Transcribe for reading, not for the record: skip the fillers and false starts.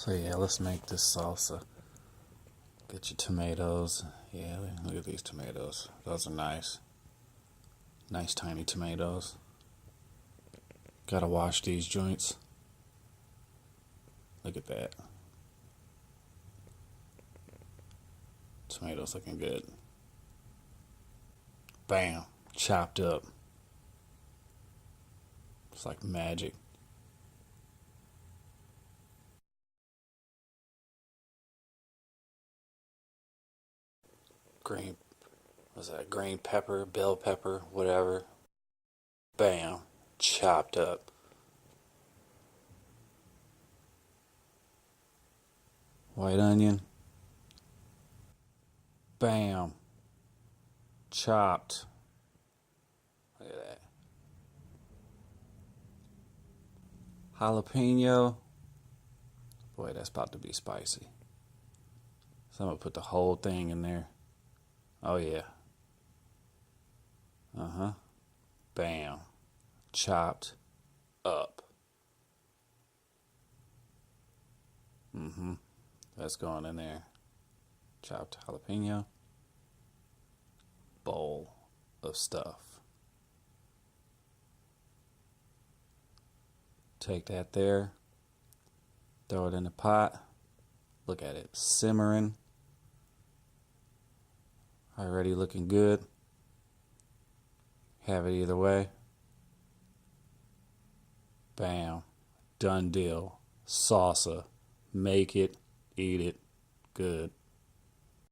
So yeah, let's make this salsa. Get your tomatoes. Yeah, look at these tomatoes. Those are nice. Nice tiny tomatoes. Gotta wash these joints. Look at that. Tomatoes looking good. Bam. Chopped up. It's like magic. Green, what's that? Green pepper, bell pepper, whatever. Bam. Chopped up. White onion. Bam. Chopped. Look at that. Jalapeno. Boy, that's about to be spicy. So I'm going to put the whole thing in there. Oh, yeah. Uh-huh. Bam. Chopped up. Mm-hmm. That's going in there. Chopped jalapeno. Bowl of stuff. Take that there. Throw it in the pot. Look at it simmering. Already looking good. Have it either way. Bam. Done deal. Salsa. Make it, eat it. Good.